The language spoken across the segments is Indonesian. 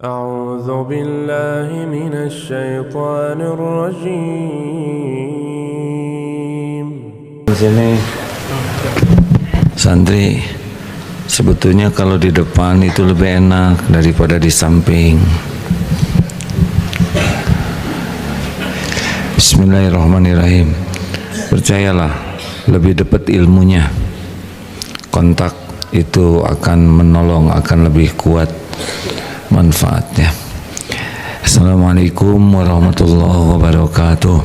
أعوذ بالله من الشيطان الرجيم. Sini santri, sebetulnya kalau di depan itu lebih enak daripada di samping. Bismillahirrahmanirrahim. Percayalah, lebih dekat ilmunya, kontak itu akan menolong, akan lebih kuat manfaatnya. Assalamualaikum warahmatullahi wabarakatuh.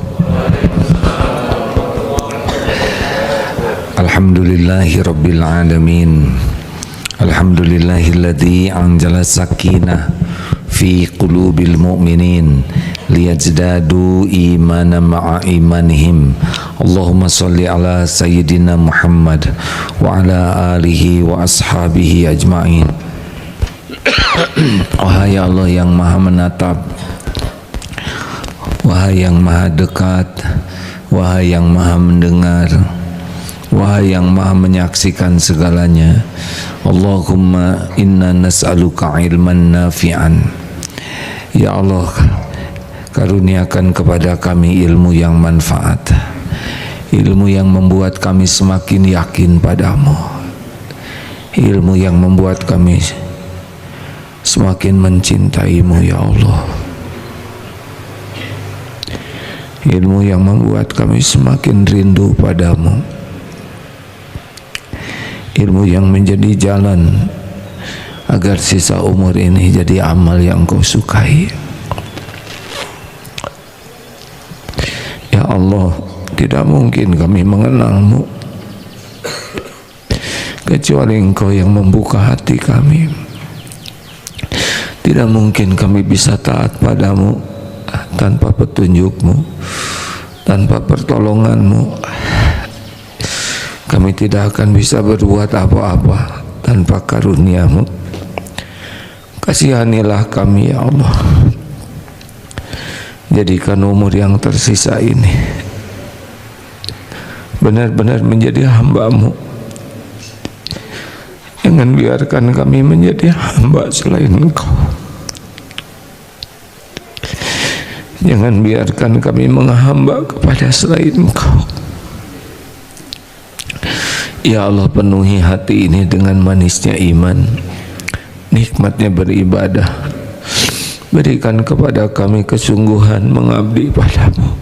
Alhamdulillahi rabbil alamin. Alhamdulillahilladzi anzala sakinah fi qulubil mu'minin liyazdadu imanan ma'a imanihim. Allahumma salli ala sayyidina Muhammad wa ala alihi wa ashabihi ajma'in. Wahai Allah yang maha menatap, wahai yang maha dekat, wahai yang maha mendengar, wahai yang maha menyaksikan segalanya, Allahumma inna nas'aluka ilman nafi'an. Ya Allah, karuniakan kepada kami ilmu yang manfaat, ilmu yang membuat kami semakin yakin padamu, ilmu yang membuat kami semakin mencintaimu ya Allah, ilmu yang membuat kami semakin rindu padamu, ilmu yang menjadi jalan agar sisa umur ini jadi amal yang kau sukai. Ya Allah, tidak mungkin kami mengenalmu kecuali Engkau yang membuka hati kami. Tidak mungkin kami bisa taat padamu tanpa petunjukmu, tanpa pertolonganmu. Kami tidak akan bisa berbuat apa-apa tanpa karuniamu. Kasihanilah kami ya Allah. Jadikan umur yang tersisa ini benar-benar menjadi hamba-Mu. Jangan biarkan kami menjadi hamba selain Engkau. Jangan biarkan kami menghamba kepada selain Engkau. Ya Allah, penuhi hati ini dengan manisnya iman, nikmatnya beribadah. Berikan kepada kami kesungguhan mengabdi padamu.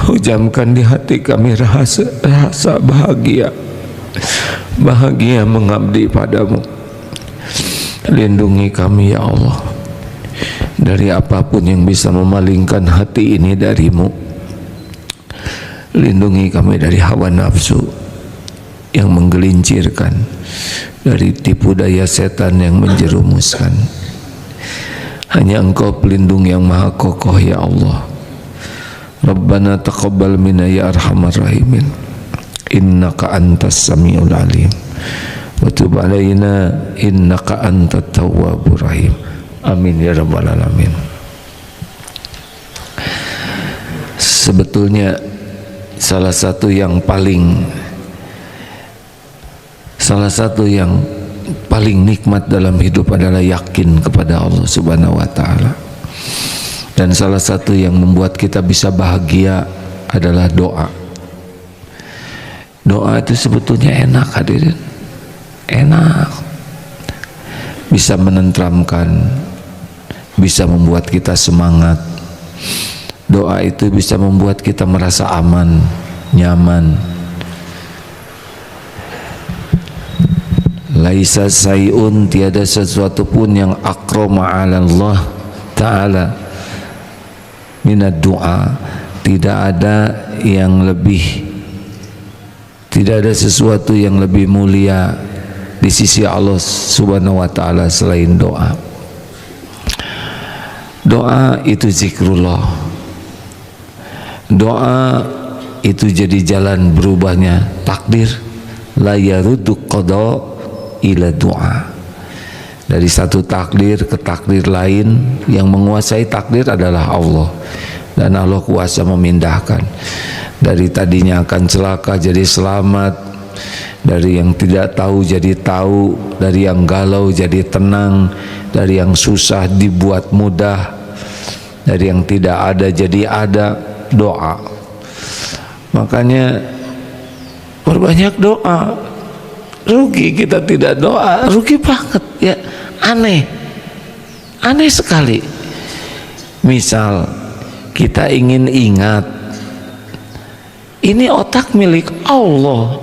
Hujamkan di hati kami rasa bahagia, bahagia mengabdi padamu. Lindungi kami ya Allah dari apapun yang bisa memalingkan hati ini darimu. Lindungi kami dari hawa nafsu yang menggelincirkan, dari tipu daya setan yang menjerumuskan. Hanya Engkau pelindung yang maha kokoh ya Allah. Rabbana taqabbal minna ya arhamar rahimin, innaka antas samiul alim, wa tub alaina innaka antat tawwabur rahim. Amin ya rabbal alamin. Sebetulnya salah satu yang paling nikmat dalam hidup adalah yakin kepada Allah Subhanahu wa taala. Dan salah satu yang membuat kita bisa bahagia adalah doa. Doa itu sebetulnya enak hadirin. Enak. Bisa menenteramkan, bisa membuat kita semangat. Doa itu bisa membuat kita merasa aman, nyaman. Laisa sayun, tiada sesuatu pun yang akrama 'ala Allah Ta'ala minad doa. Tidak ada sesuatu yang lebih mulia di sisi Allah Subhanahu wa taala selain doa. Doa itu zikrullah. Doa itu jadi jalan berubahnya takdir. La yaruddu qada ila doa. Dari satu takdir ke takdir lain, yang menguasai takdir adalah Allah. Dan Allah kuasa memindahkan. Dari tadinya akan celaka jadi selamat, Dari yang tidak tahu jadi tahu, dari yang galau jadi tenang, dari yang susah dibuat mudah, dari yang tidak ada jadi ada. Doa. Makanya perbanyak doa. Rugi kita tidak doa, rugi banget ya. Aneh sekali. Misal kita ingin ingat, ini otak milik Allah,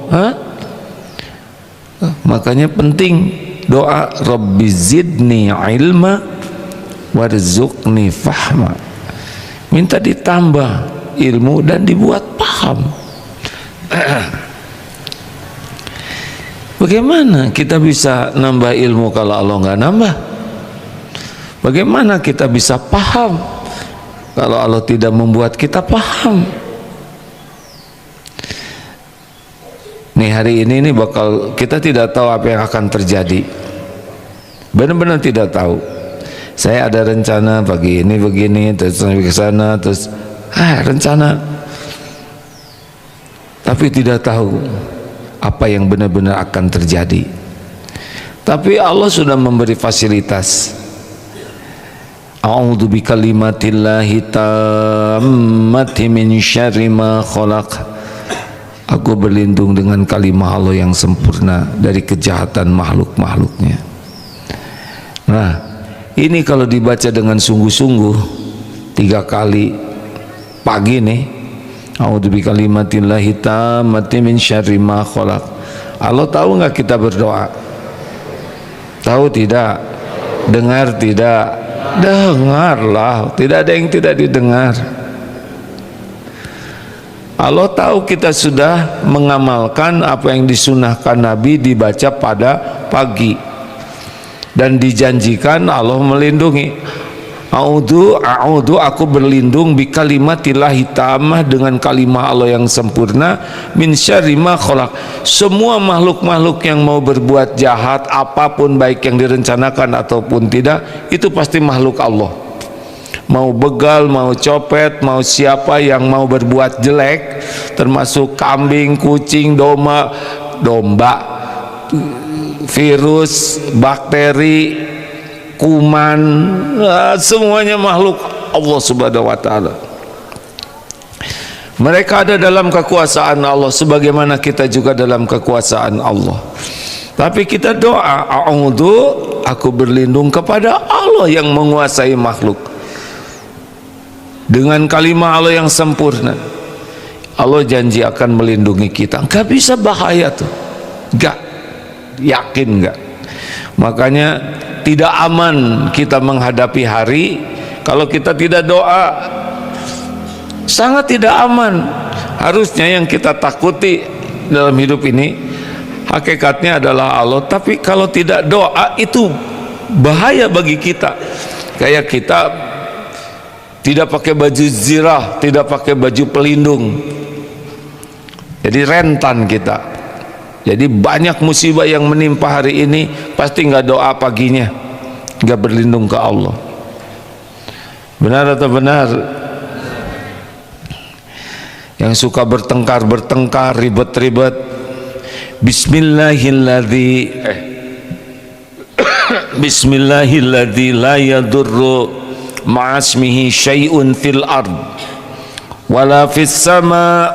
makanya penting doa, Rabbi zidni ilma warzuqni fahma. Minta ditambah ilmu dan dibuat paham. Bagaimana kita bisa nambah ilmu kalau Allah nggak nambah? Bagaimana kita bisa paham kalau Allah tidak membuat kita paham? Nih hari ini bakal kita tidak tahu apa yang akan terjadi. Benar-benar tidak tahu. Saya ada rencana pagi ini begini, terus sampai ke sana, terus rencana, tapi tidak tahu apa yang benar-benar akan terjadi. Tapi Allah sudah memberi fasilitas. A'udzu bikalimatillahi tammati min syarri ma khalaq. Aku berlindung dengan kalimat Allah yang sempurna dari kejahatan makhluk-makhluknya. Nah, ini kalau dibaca dengan sungguh-sungguh 3 kali pagi nih, a'udzu bikalimatillahi tammati min syarri ma khalaq. Allah tahu nggak kita berdoa? Tahu tidak? Dengar tidak? Dengarlah, tidak ada yang tidak didengar. Allah tahu kita sudah mengamalkan apa yang disunahkan Nabi dibaca pada pagi, dan dijanjikan Allah melindungi. A'udhu, aku berlindung bi kalimatillahi tammah, dengan kalimat Allah yang sempurna, min syarri ma khalaq. Semua makhluk-makhluk yang mau berbuat jahat, apapun baik yang direncanakan ataupun tidak, itu pasti makhluk Allah. Mau begal, mau copet, mau siapa yang mau berbuat jelek, termasuk kambing, kucing, domba, virus, bakteri, kuman, semuanya makhluk Allah Subhanahu wa taala. Mereka ada dalam kekuasaan Allah sebagaimana kita juga dalam kekuasaan Allah. Tapi kita doa, a'udzu, aku berlindung kepada Allah yang menguasai makhluk, dengan kalimat Allah yang sempurna. Allah janji akan melindungi kita. Enggak bisa bahaya tuh. Enggak. Yakin enggak? Makanya tidak aman kita menghadapi hari kalau kita tidak doa. Sangat tidak aman. Harusnya yang kita takuti dalam hidup ini hakikatnya adalah Allah, tapi kalau tidak doa itu bahaya bagi kita. Kayak kita tidak pakai baju zirah, tidak pakai baju pelindung, jadi rentan kita. Jadi banyak musibah yang menimpa hari ini pasti nggak doa paginya, nggak berlindung ke Allah. Benar atau benar? Yang suka bertengkar, ribet-ribet, Bismillahilladzi la yadurru ma'asmihi syai'un fil ard wala fis sama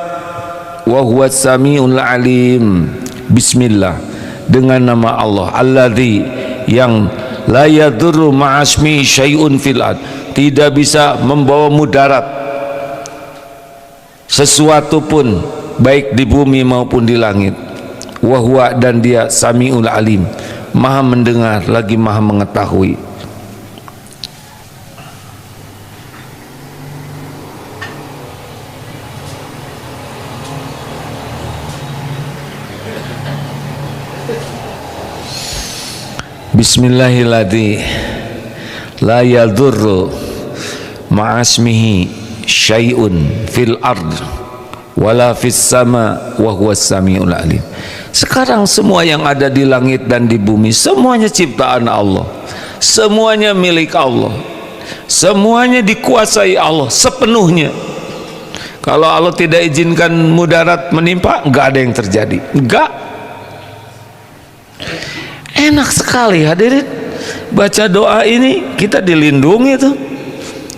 wa huwa samiul alim. Bismillah, dengan nama Allah, alladzi, yang la yadurru ma'asmihi syai'un fil ard, tidak bisa membawa mudarat sesuatu pun baik di bumi maupun di langit. Wa huwa, dan dia samiul alim, maha mendengar lagi maha mengetahui. Bismillahilladzi la yadurru ma'asmihi syai'un fil ard wala fis sama wa huwas samiul alim. Sekarang semua yang ada di langit dan di bumi semuanya ciptaan Allah, semuanya milik Allah, semuanya dikuasai Allah sepenuhnya. Kalau Allah tidak izinkan mudarat menimpa, enggak ada yang terjadi, enggak. Enak sekali hadirin. Baca doa ini kita dilindungi tuh.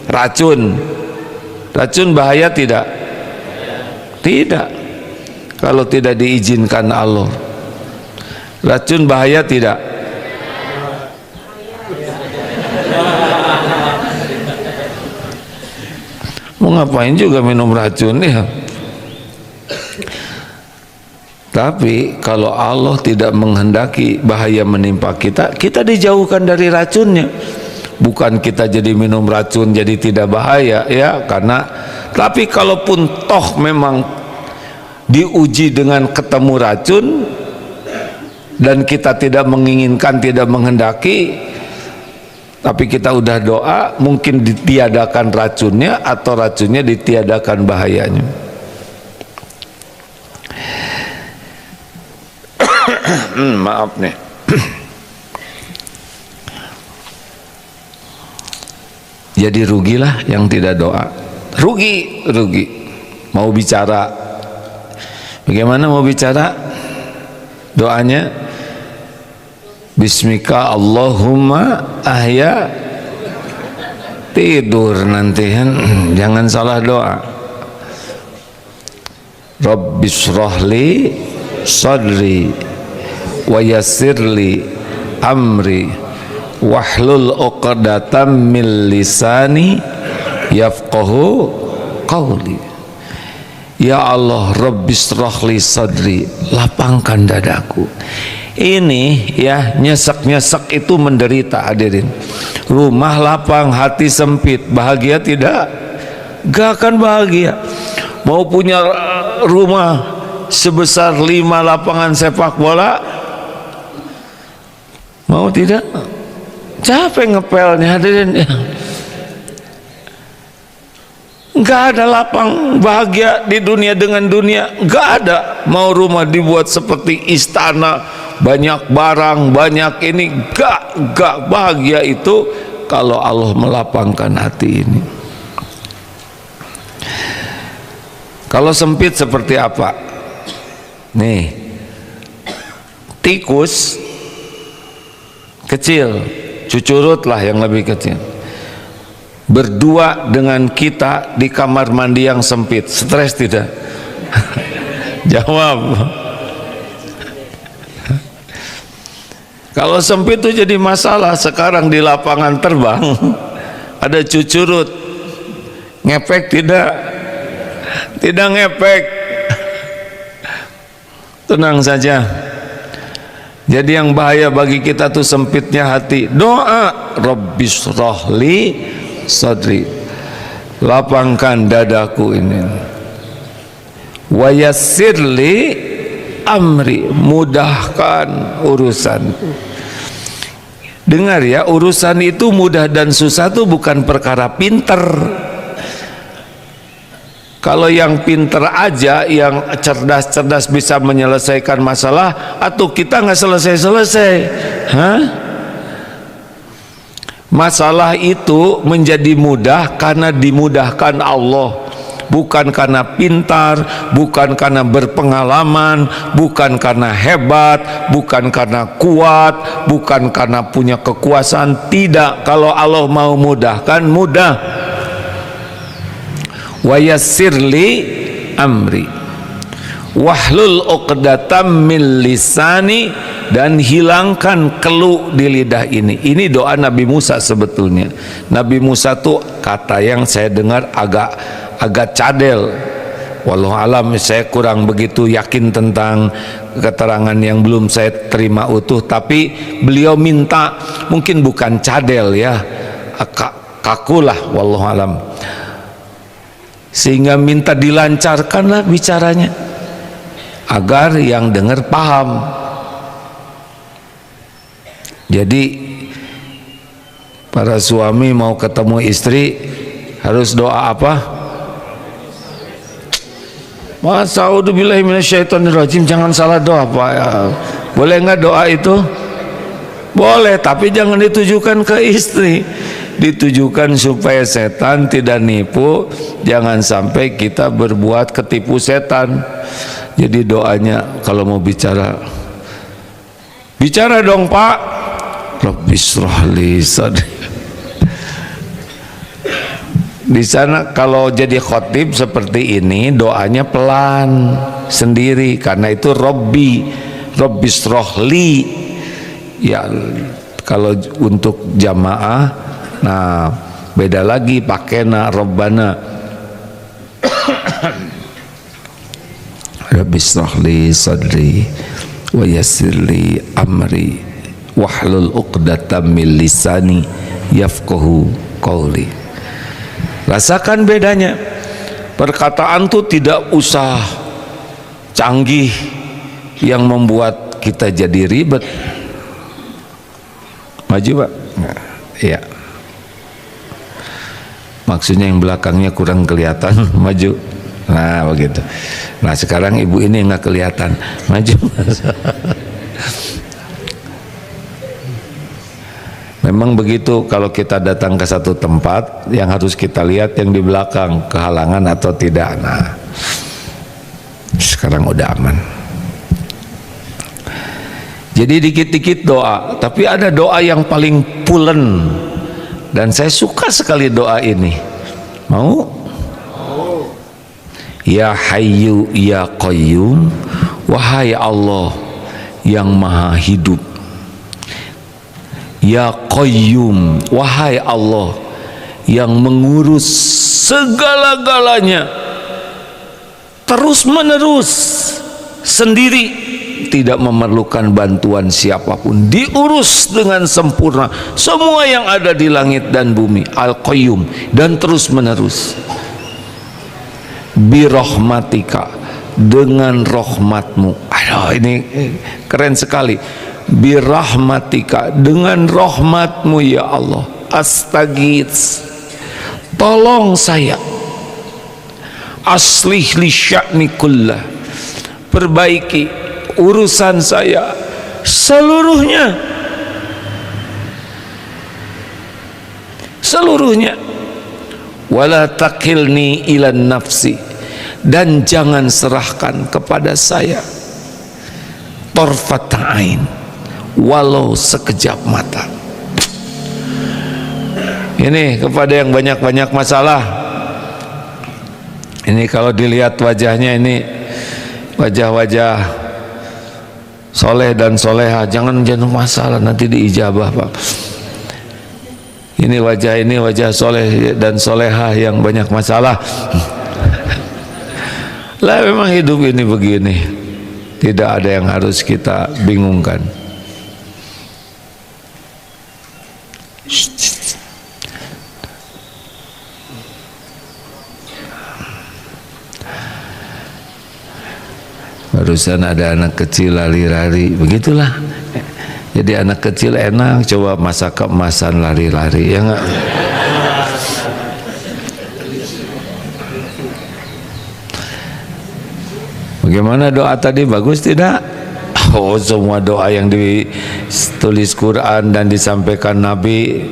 Racun bahaya tidak? Tidak. Kalau tidak diizinkan Allah. Racun bahaya tidak? Mau ngapain juga minum racun ya? Tapi kalau Allah tidak menghendaki bahaya menimpa kita, kita dijauhkan dari racunnya. Bukan kita jadi minum racun jadi tidak bahaya ya, karena tapi kalaupun toh memang diuji dengan ketemu racun dan kita tidak menginginkan, tidak menghendaki, tapi kita udah doa, mungkin ditiadakan racunnya atau racunnya ditiadakan bahayanya. Maaf nih. Jadi rugilah yang tidak doa. Rugi. Mau bicara, bagaimana mau bicara? Doanya Bismika Allahumma ahya, tidur nanti kan. Jangan salah doa. Rabbishrahli sadri wa yassirli amri wahlul uqdatam min lisani yafqahu qawli. Ya Allah, Rabbishrahli sadri, lapangkan dadaku. Ini ya, nyesek-nyesek itu menderita hadirin. Rumah lapang, hati sempit, bahagia tidak? Gak akan bahagia. Mau punya rumah sebesar 5 lapangan sepak bola, mau tidak? Capek ngepelnya hadirin ya. Gak ada lapang bahagia di dunia dengan dunia, gak ada. Mau rumah dibuat seperti istana, banyak barang, banyak ini, gak bahagia itu kalau Allah melapangkan hati ini. Kalau sempit seperti apa? Nih, tikus kecil, cucurut lah yang lebih kecil, berdua dengan kita di kamar mandi yang sempit, stres tidak? Jawab. Kalau sempit itu jadi masalah. Sekarang di lapangan terbang ada cucurut, ngepek tidak? Tidak ngepek. Tenang saja. Jadi yang bahaya bagi kita tuh sempitnya hati. Doa Rabbishrahli sadri, lapangkan dadaku ini. Wa yassirli amri, mudahkan urusan. Dengar ya, urusan itu mudah dan susah itu bukan perkara pinter. Kalau yang pinter aja, yang cerdas-cerdas bisa menyelesaikan masalah, atau kita nggak selesai-selesai. Hah? Masalah itu menjadi mudah karena dimudahkan Allah, bukan karena pintar, bukan karena berpengalaman, bukan karena hebat, bukan karena kuat, bukan karena punya kekuasaan. Tidak. Kalau Allah mau mudahkan, mudah. Wa yassirli amri wahlul uqdatam min lisani, dan hilangkan keluh di lidah ini. Ini doa Nabi Musa sebetulnya. Nabi Musa tuh kata yang saya dengar agak cadel. Wallahu alam, saya kurang begitu yakin tentang keterangan yang belum saya terima utuh, tapi beliau minta, mungkin bukan cadel ya, kakulah, wallahu alam, sehingga minta dilancarkanlah bicaranya agar yang dengar paham. Jadi para suami mau ketemu istri harus doa apa? A'udzubillahi minasyaitonirrajim, jangan salah doa Pak. Boleh nggak doa itu? Boleh, tapi jangan ditujukan ke istri, ditujukan supaya setan tidak nipu, jangan sampai kita berbuat ketipu setan. Jadi doanya kalau mau bicara, Bicara dong Pak. Rabbishrah li sadri. Di sana kalau jadi khotib seperti ini doanya pelan sendiri, karena itu Rabbishrah li. Ya kalau untuk jamaah, nah beda lagi pakai Rabbana. Rabbishrah li sadri wa yassir li amri wahlul 'uqdatam min lisani yafqahu qawli. Rasakan bedanya. Perkataan tuh tidak usah canggih yang membuat kita jadi ribet. Maju Pak. Nah, iya. Maksudnya yang belakangnya kurang kelihatan. Maju. Nah begitu. Nah sekarang ibu ini nggak kelihatan. Maju. Memang begitu, kalau kita datang ke satu tempat yang harus kita lihat yang di belakang, kehalangan atau tidak. Nah sekarang udah aman. Jadi dikit-dikit doa, tapi ada doa yang paling pulen, dan saya suka sekali doa ini. Mau? Ya Hayyu Ya Qayyum, wahai Allah yang maha hidup. Ya Qayyum, wahai Allah yang mengurus segala-galanya terus menerus sendiri, tidak memerlukan bantuan siapapun, diurus dengan sempurna semua yang ada di langit dan bumi. Al-Qayyum, dan terus menerus. Birahmatika, dengan rahmatmu. Aduh ini keren sekali. Birahmatika, dengan rahmatmu ya Allah. Astaghits, tolong saya. Aslih li sya'ni kullah, perbaiki urusan saya seluruhnya. Seluruhnya. Wala takilni ilan nafsi, dan jangan serahkan kepada saya tarfat ain, walau sekejap mata. Ini kepada yang banyak-banyak masalah. Ini kalau dilihat wajahnya, ini wajah-wajah soleh dan soleha, jangan masalah, nanti diijabah Pak. Ini wajah soleh dan soleha yang banyak masalah. Lah memang hidup ini begini, tidak ada yang harus kita bingungkan. Barusan ada anak kecil lari-lari, begitulah. Jadi anak kecil enak, coba masa keemasan lari-lari, ya enggak? Bagaimana doa tadi, bagus tidak? Oh, semua doa yang ditulis Quran dan disampaikan Nabi,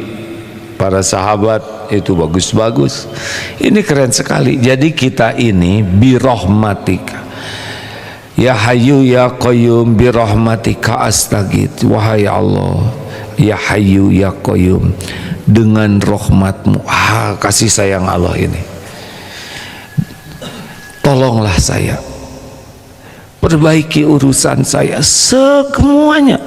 para sahabat itu bagus-bagus. Ini keren sekali. Jadi kita ini birahmatika, Ya Hayyu Ya Qayyum, birahmatika astaghits, wahai Allah Ya Hayyu Ya Qayyum, dengan rahmatmu, kasih sayang Allah ini, tolonglah saya, perbaiki urusan saya semuanya,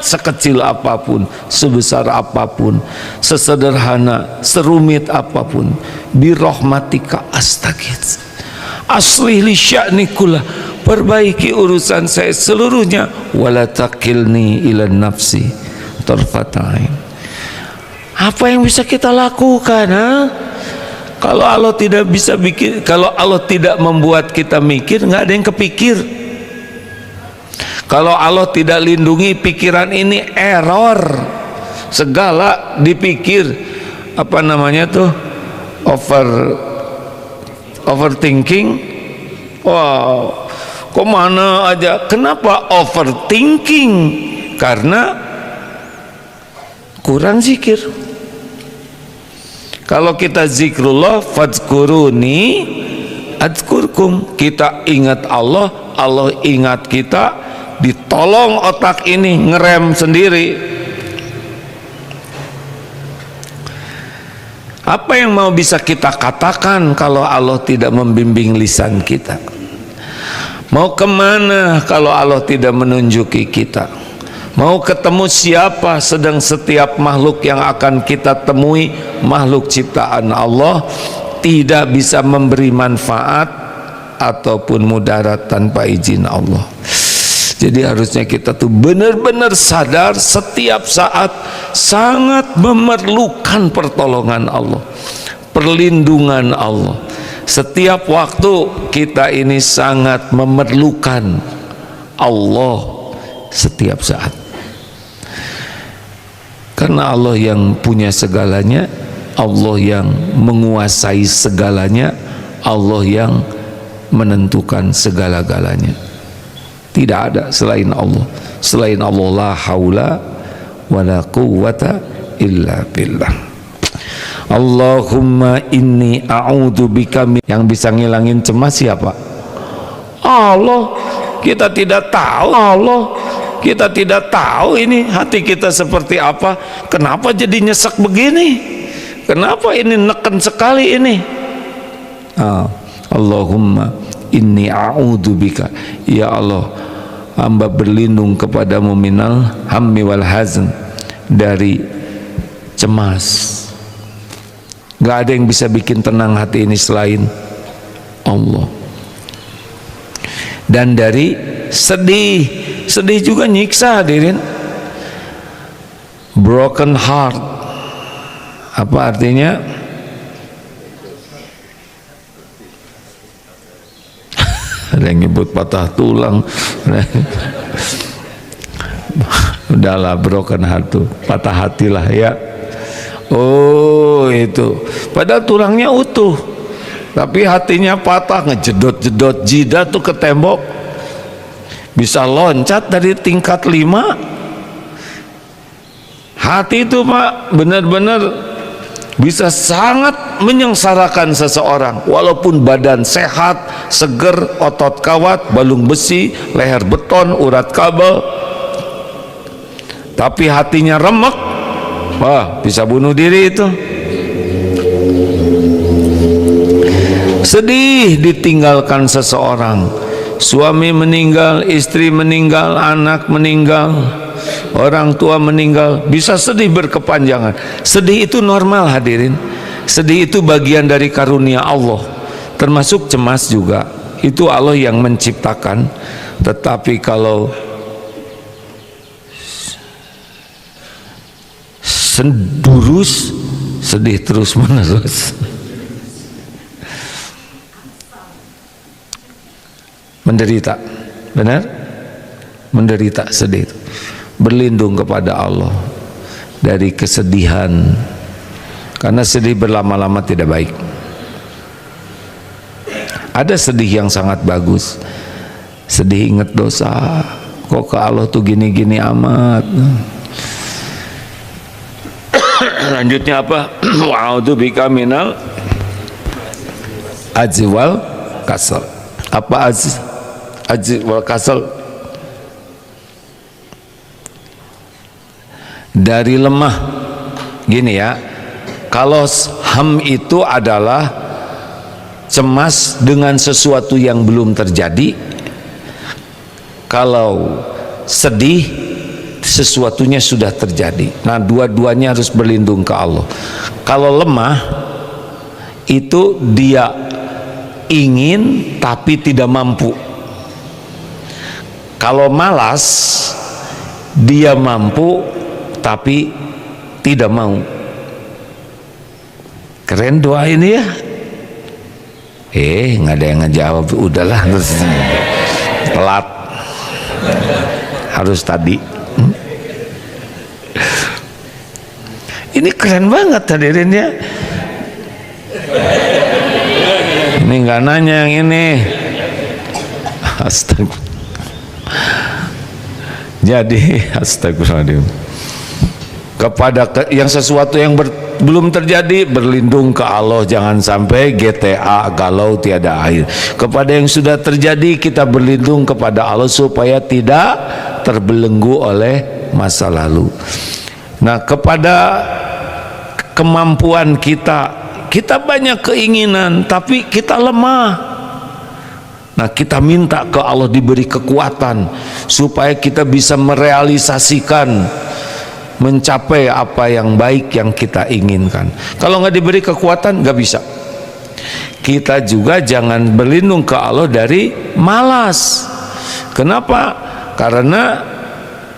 sekecil apapun, sebesar apapun, sesederhana, serumit apapun. Birahmatika astaghits, aslih li sya'ni kullah, perbaiki urusan saya seluruhnya. Wala takilni ila nafsi tarfat ain. Apa yang bisa kita lakukan, Kalau Allah tidak bisa bikin, kalau Allah tidak membuat kita mikir, nggak ada yang kepikir. Kalau Allah tidak lindungi pikiran ini, error. Segala dipikir, apa namanya tuh, overthinking. Wow, kemana aja. Kenapa overthinking? Karena kurang zikir. Kalau kita zikrullah, fadzkuruni adzkurkum, kita ingat Allah, Allah ingat kita, ditolong otak ini ngerem sendiri. Apa yang mau bisa kita katakan kalau Allah tidak membimbing lisan kita? Mau kemana kalau Allah tidak menunjuki kita? Mau ketemu siapa? Sedang setiap makhluk yang akan kita temui, makhluk ciptaan Allah, tidak bisa memberi manfaat ataupun mudarat tanpa izin Allah. Jadi harusnya kita tuh benar-benar sadar setiap saat sangat memerlukan pertolongan Allah, perlindungan Allah. Setiap waktu kita ini sangat memerlukan Allah setiap saat. Karena Allah yang punya segalanya, Allah yang menguasai segalanya, Allah yang menentukan segala-galanya. Tidak ada selain Allah. Selain Allah la haula wala quwwata illa billah. Allahumma inni a'udzubika min. Yang bisa ngilangin cemas siapa? Allah. Kita tidak tahu Allah. Kita tidak tahu ini hati kita seperti apa. Kenapa jadi nyesek begini? Kenapa ini neken sekali ini? Allahumma inni a'udzubika, ya Allah, hamba berlindung kepadamu minal hammi wal hazn, dari cemas. Gak ada yang bisa bikin tenang hati ini selain Allah. Dan dari sedih. Sedih juga nyiksa, hadirin. Broken heart, apa artinya? Ada yang nyebut patah tulang. Udahlah, broken heart tuh, patah hatilah ya. Oh itu, padahal tulangnya utuh, tapi hatinya patah, ngejedot-jedot jidat tuh ke tembok, bisa loncat dari tingkat 5. Hati itu Pak benar-benar bisa sangat menyengsarakan seseorang, walaupun badan sehat, seger, otot kawat, balung besi, leher beton, urat kabel, tapi hatinya remek, wah bisa bunuh diri itu. Sedih ditinggalkan seseorang, suami meninggal, istri meninggal, anak meninggal, orang tua meninggal, bisa sedih berkepanjangan. Sedih itu normal, hadirin. Sedih itu bagian dari karunia Allah, termasuk cemas juga. Itu Allah yang menciptakan. Tetapi kalau sendurus, sedih terus menerus, menderita, benar? Menderita, sedih. Berlindung kepada Allah dari kesedihan, karena sedih berlama-lama tidak baik. Ada sedih yang sangat bagus, sedih ingat dosa, kok ke Allah tuh gini-gini amat. Lanjutnya apa? Wa'udzubika minal ajzi wal kasal. Apa ajzi wal kasal? Dari lemah. Gini ya, kalau ham itu adalah cemas dengan sesuatu yang belum terjadi. Kalau sedih, sesuatunya sudah terjadi. Nah, dua-duanya harus berlindung ke Allah. Kalau lemah, itu dia ingin tapi tidak mampu. Kalau malas, dia mampu tapi tidak mau. Keren doa ini ya. Nggak ada yang ngejawab. Udahlah, terus telat. Harus tadi. Ini keren banget hadirin ya. Ini nggak nanya yang ini. Astagfirullah. Jadi astagfirullahaladzim. yang sesuatu yang belum terjadi, berlindung ke Allah, jangan sampai GTA, galau tiada air. Kepada yang sudah terjadi, kita berlindung kepada Allah supaya tidak terbelenggu oleh masa lalu. Nah, kepada kemampuan kita banyak keinginan tapi kita lemah. Nah, kita minta ke Allah diberi kekuatan supaya kita bisa merealisasikan, mencapai apa yang baik yang kita inginkan. Kalau nggak diberi kekuatan, nggak bisa. Kita juga jangan berlindung ke Allah dari malas. Kenapa? Karena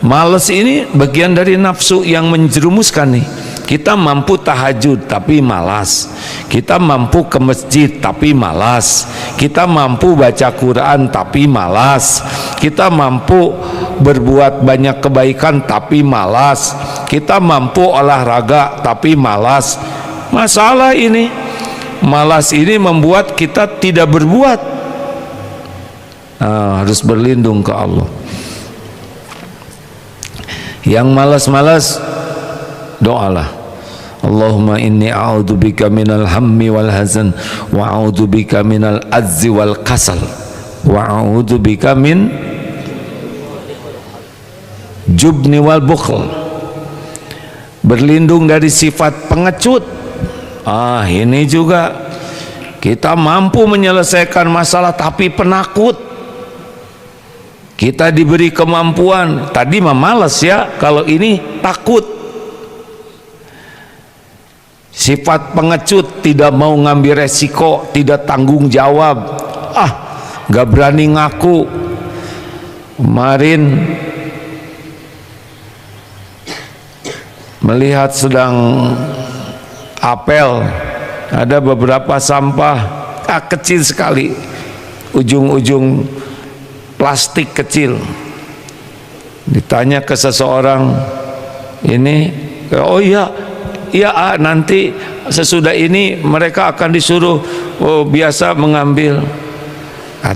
malas ini bagian dari nafsu yang menjerumuskan nih. Kita mampu tahajud tapi malas, kita mampu ke masjid tapi malas, kita mampu baca Quran tapi malas, kita mampu berbuat banyak kebaikan tapi malas, kita mampu olahraga tapi malas. Masalah ini, malas ini membuat kita tidak berbuat. Harus berlindung ke Allah. Yang malas-malas, doalah, Allahumma inni a'udzubika minal hammi wal hazan wa a'udzubika minal azzi wal kasal wa a'udzubika min jubni wal bukhl. Berlindung dari sifat pengecut. Ini juga kita mampu menyelesaikan masalah tapi penakut. Kita diberi kemampuan, tadi mah malas ya, kalau ini takut. Sifat pengecut, tidak mau ngambil resiko, tidak tanggung jawab, gak berani ngaku. Kemarin melihat sedang apel, ada beberapa sampah kecil sekali, ujung-ujung plastik kecil. Ditanya ke seseorang, ini, oh iya, nanti sesudah ini mereka akan disuruh biasa mengambil.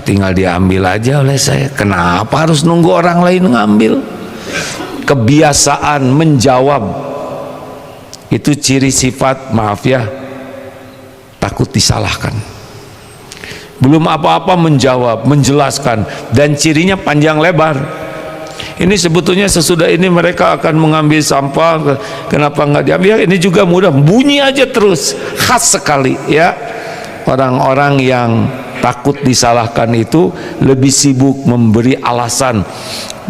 Tinggal diambil aja oleh saya. Kenapa harus nunggu orang lain ngambil? Kebiasaan menjawab itu ciri sifat, maaf ya, takut disalahkan. Belum apa-apa menjawab, menjelaskan, dan cirinya panjang lebar. Ini sebetulnya sesudah ini mereka akan mengambil sampah, kenapa nggak diambil? Ini juga mudah, bunyi aja terus, khas sekali ya. Orang-orang yang takut disalahkan itu lebih sibuk memberi alasan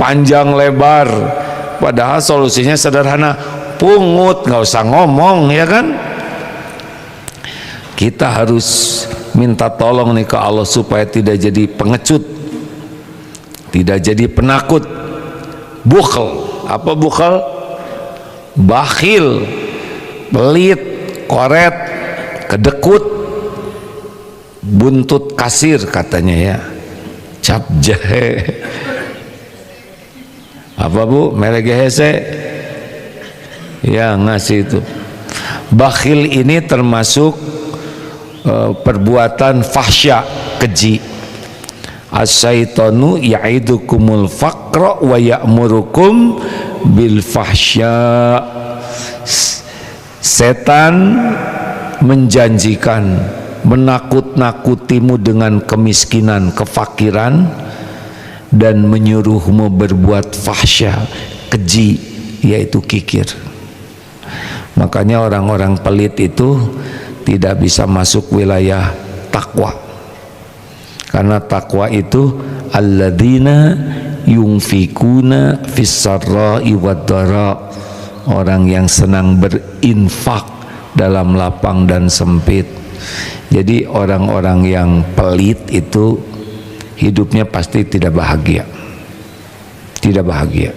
panjang lebar, padahal solusinya sederhana, pungut, nggak usah ngomong, ya kan? Kita harus minta tolong nih ke Allah supaya tidak jadi pengecut, tidak jadi penakut. Bukhl, apa bukhl? Bakhil, pelit, koret, kedekut, buntut kasir katanya ya, cap jahe. Apa bu? Merek hese ya, ngasih itu. Bakhil ini termasuk perbuatan fahsya, keji. As-syaitanu ya'idukumul faqra wa ya'murukum bil fahsya. Setan menjanjikan, menakut-nakutimu dengan kemiskinan, kefakiran, dan menyuruhmu berbuat fahsya, keji, yaitu kikir. Makanya orang-orang pelit itu tidak bisa masuk wilayah takwa, karena takwa itu alladzina yunfikuna fis-sarra'i wad-dara, orang yang senang berinfak dalam lapang dan sempit. Jadi orang-orang yang pelit itu hidupnya pasti tidak bahagia, tidak bahagia,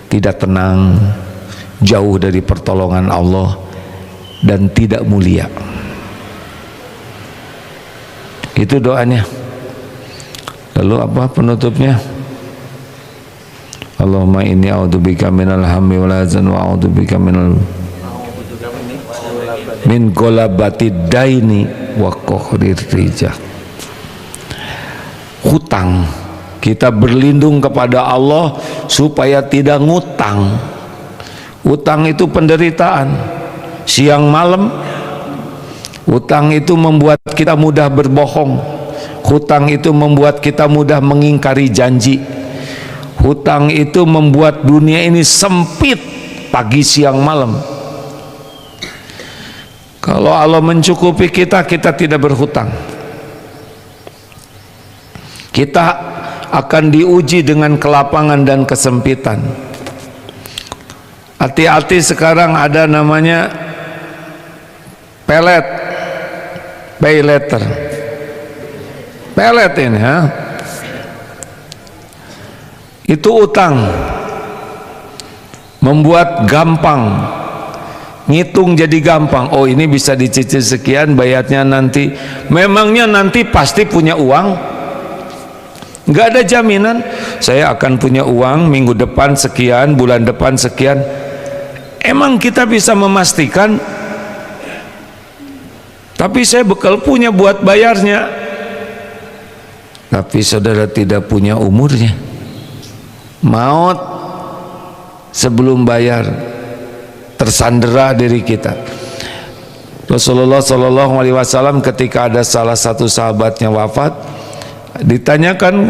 tidak tenang, jauh dari pertolongan Allah, dan tidak mulia. Itu doanya. Lalu apa penutupnya? Allahumma inni a'udzubika minal hammi wal hazan wa a'udzubika min golabatid daini wa qahrir rijal. Hutang, kita berlindung kepada Allah supaya tidak ngutang. Utang itu penderitaan siang malam. Hutang itu membuat kita mudah berbohong. Hutang itu membuat kita mudah mengingkari janji. Hutang itu membuat dunia ini sempit pagi siang malam. Kalau Allah mencukupi kita, kita tidak berhutang. Kita akan diuji dengan kelapangan dan kesempitan. Hati-hati, sekarang ada namanya pay letter. Pelet ini, ha? Itu utang, membuat gampang, ngitung jadi gampang. Oh, ini bisa dicicil sekian, bayarnya nanti. Memangnya nanti pasti punya uang? Nggak ada jaminan. Saya akan punya uang minggu depan sekian, bulan depan sekian. Emang kita bisa memastikan? Tapi saya bekal punya buat bayarnya. Tapi saudara tidak punya umurnya. Maut sebelum bayar, tersandera diri kita. Rasulullah SAW ketika ada salah satu sahabatnya wafat, ditanyakan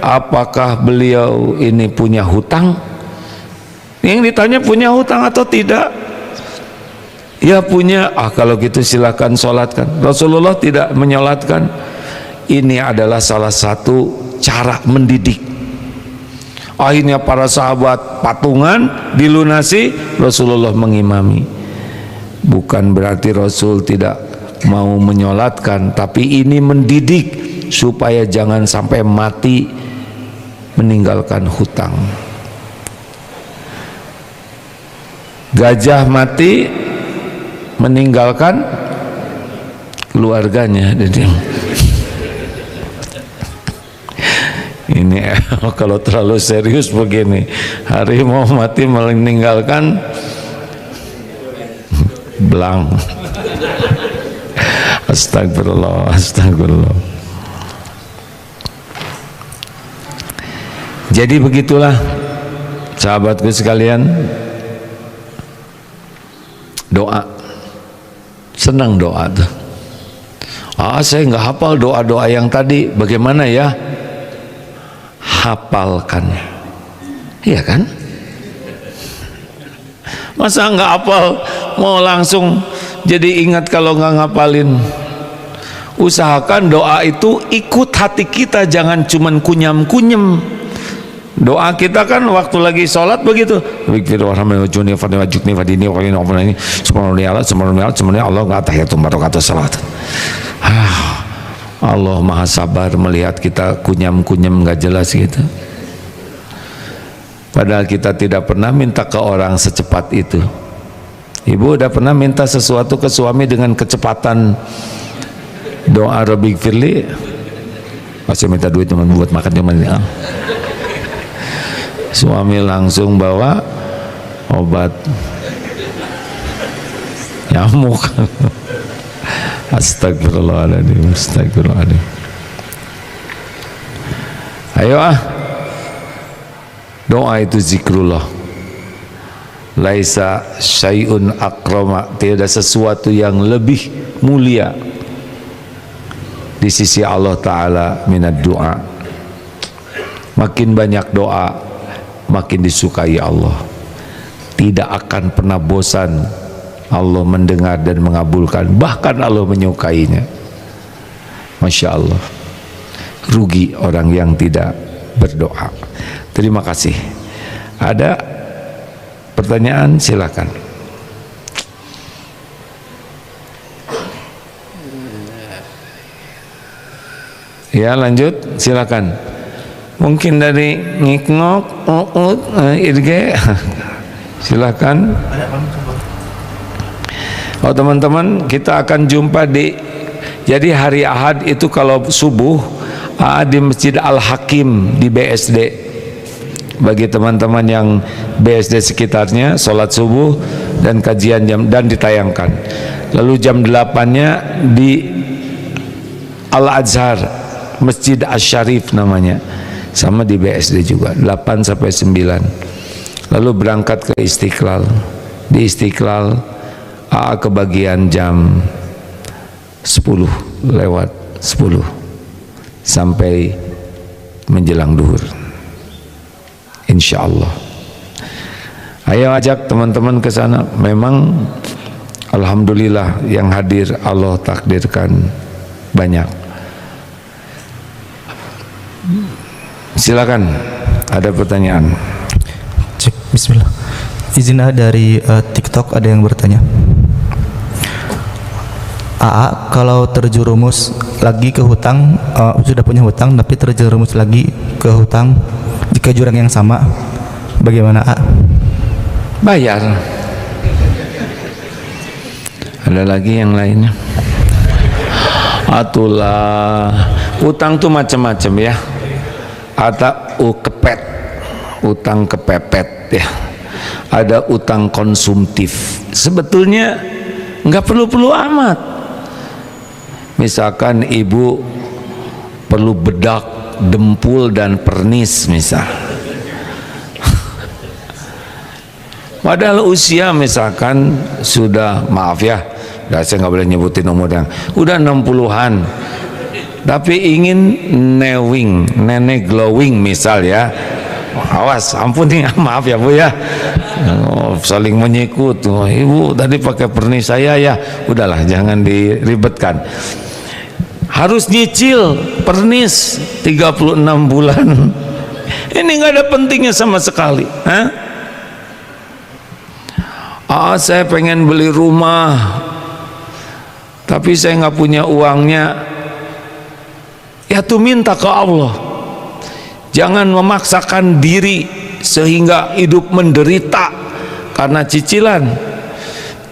apakah beliau ini punya hutang. Yang ditanya punya hutang atau tidak. Ya punya. Kalau gitu silakan sholatkan. Rasulullah tidak menyolatkan. Ini adalah salah satu cara mendidik. Akhirnya para sahabat patungan dilunasi, Rasulullah mengimami. Bukan berarti Rasul tidak mau menyolatkan, tapi ini mendidik supaya jangan sampai mati meninggalkan hutang. Gajah mati meninggalkan keluarganya. Ini kalau terlalu serius begini, harimau mati meninggalkan belang. Astagfirullah, astagfirullah. Jadi begitulah sahabatku sekalian, doa, senang doa tuh. Saya nggak hafal doa-doa yang tadi, bagaimana ya? Hafalkan, iya kan? Masa nggak hafal mau langsung jadi ingat kalau nggak ngapalin? Usahakan doa itu ikut hati kita, jangan cuman kunyam-kunyem. Doa kita kan waktu lagi sholat begitu. Allah maha sabar melihat kita kunyam-kunyam nggak jelas gitu. Padahal kita tidak pernah minta ke orang secepat itu. Ibu udah pernah minta sesuatu ke suami dengan kecepatan doa Rabbi Firli? Masih minta duit cuma buat makan cuma ini. Suami langsung bawa obat nyamuk. Astagfirullahaladzim, astagfirullahaladzim. Ayo doa itu zikrullah. Laisa syai'un akrama, tiada sesuatu yang lebih mulia di sisi Allah Ta'ala minad doa. Makin banyak doa, makin disukai Allah. Tidak akan pernah bosan Allah mendengar dan mengabulkan, bahkan Allah menyukainya. Masya Allah. Rugi orang yang tidak berdoa. Terima kasih. Ada pertanyaan? Silakan. Ya, lanjut, silakan. Mungkin dari ngikngok, irge, silakan. Oh teman-teman, kita akan jumpa jadi hari Ahad itu kalau subuh di Masjid Al-Hakim di BSD. Bagi teman-teman yang BSD sekitarnya, sholat subuh dan kajian dan ditayangkan. Lalu jam 8-nya di Al-Azhar, Masjid Asy-Syarif namanya, sama di BSD juga, 8 sampai 9. lalu berangkat ke Istiqlal. Di Istiqlal kebagian jam 10 lewat 10 sampai menjelang duhur. Insyaallah. Ayo ajak teman-teman ke sana. Memang alhamdulillah yang hadir Allah takdirkan banyak. Silakan, ada pertanyaan. Cek, bismillah. Izin dari TikTok ada yang bertanya. AA kalau terjerumus lagi ke hutang, sudah punya hutang tapi terjerumus lagi ke hutang jika jurang yang sama, bagaimana AA? Bayar. Ada lagi yang lainnya? Atulah, utang tuh macam-macam ya. Ada utang kepepet ya. Ada utang konsumtif. Sebetulnya nggak perlu-perlu amat. Misalkan ibu perlu bedak, dempul dan pernis misal. Padahal usia misalkan sudah, maaf ya, saya nggak boleh nyebutin umurnya, udah 60-an, tapi ingin nenek glowing misal ya. Awas, ampun nih, maaf ya Bu ya. Saling menyikut. Ibu tadi pakai pernis saya ya. Udahlah, jangan diribetkan. Harus nyicil pernis 36 bulan. Ini nggak ada pentingnya sama sekali. Saya pengen beli rumah, tapi saya nggak punya uangnya. Ya tuh minta ke Allah. Jangan memaksakan diri sehingga hidup menderita karena cicilan.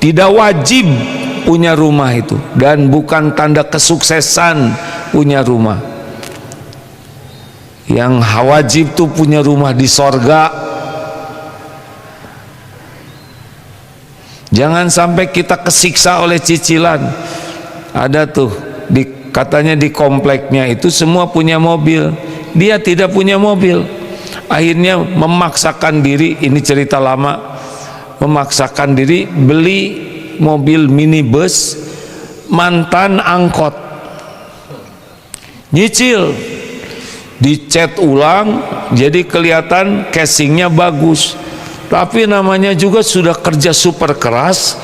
Tidak wajib punya rumah itu, dan bukan tanda kesuksesan punya rumah. Yang wajib tuh punya rumah di sorga. Jangan sampai kita kesiksa oleh cicilan. Ada tuh katanya di kompleknya itu semua punya mobil, dia tidak punya mobil. Akhirnya memaksakan diri, ini cerita lama, memaksakan diri beli mobil minibus mantan angkot, nyicil, dicat ulang jadi kelihatan casingnya bagus, tapi namanya juga sudah kerja super keras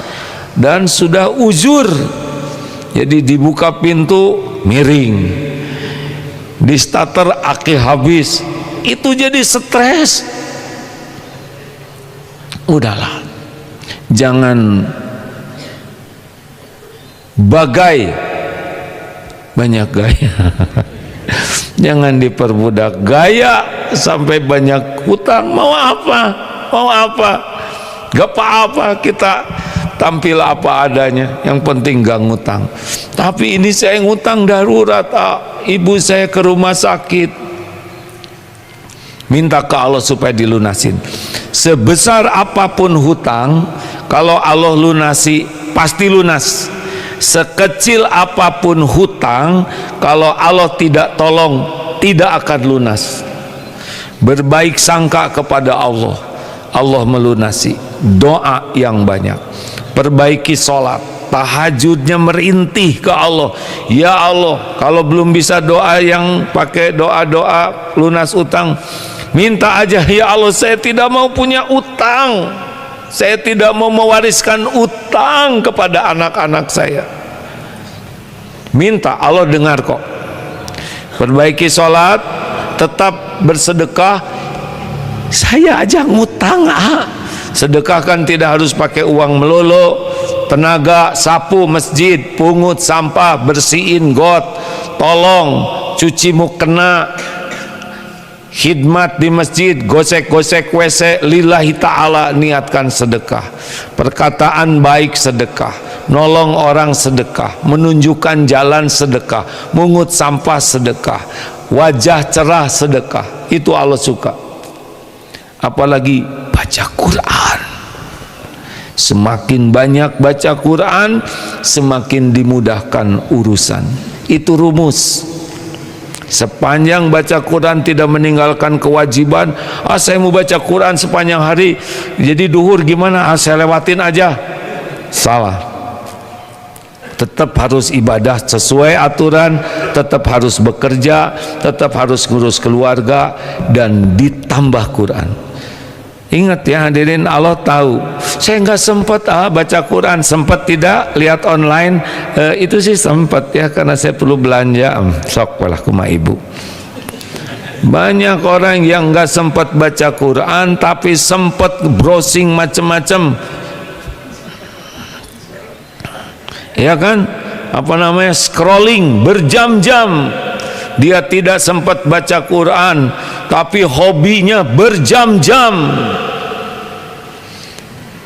dan sudah uzur. Jadi dibuka pintu miring, di starter aki habis, itu jadi stres. Udahlah, jangan banyak gaya. Jangan diperbudak gaya sampai banyak hutang. Mau apa? Gak apa-apa, kita tampil apa adanya, yang penting gak ngutang. Tapi ini saya ngutang darurat, ibu saya ke rumah sakit, minta ke Allah supaya dilunasin. Sebesar apapun hutang, kalau Allah lunasi pasti lunas. Sekecil apapun hutang, kalau Allah tidak tolong tidak akan lunas. Berbaik sangka kepada Allah, Allah melunasi. Doa yang banyak, perbaiki sholat, tahajudnya merintih ke Allah. Ya Allah, kalau belum bisa doa yang pakai doa-doa lunas utang, minta aja, ya Allah saya tidak mau punya utang, saya tidak mau mewariskan utang kepada anak-anak saya. Minta, Allah dengar kok. Perbaiki sholat, tetap bersedekah. Saya aja ngutang, sedekah kan tidak harus pakai uang melulu. Tenaga, sapu masjid, pungut sampah, bersihin got, tolong cuci mukena, khidmat di masjid, gosek-gosek WC, lillahi ta'ala, niatkan sedekah. Perkataan baik sedekah, nolong orang sedekah, menunjukkan jalan sedekah, mungut sampah sedekah, wajah cerah sedekah. Itu Allah suka. Apalagi baca Quran. Semakin banyak baca Quran, semakin dimudahkan urusan. Itu rumus. sepanjang baca Quran tidak meninggalkan kewajiban. Saya mau baca Quran sepanjang hari, jadi duhur gimana? Saya lewatin aja. Salah. Tetap harus ibadah sesuai aturan, tetap harus bekerja, tetap harus ngurus keluarga, dan ditambah Quran. Ingat ya hadirin, Allah tahu saya nggak sempat baca Quran, sempat tidak lihat online, itu sih sempat ya, karena saya perlu belanja, sok lah kuma ibu. Banyak orang yang nggak sempat baca Quran tapi sempat browsing macam-macam, ya kan, apa namanya, scrolling berjam-jam. Dia tidak sempat baca Quran tapi hobinya berjam-jam.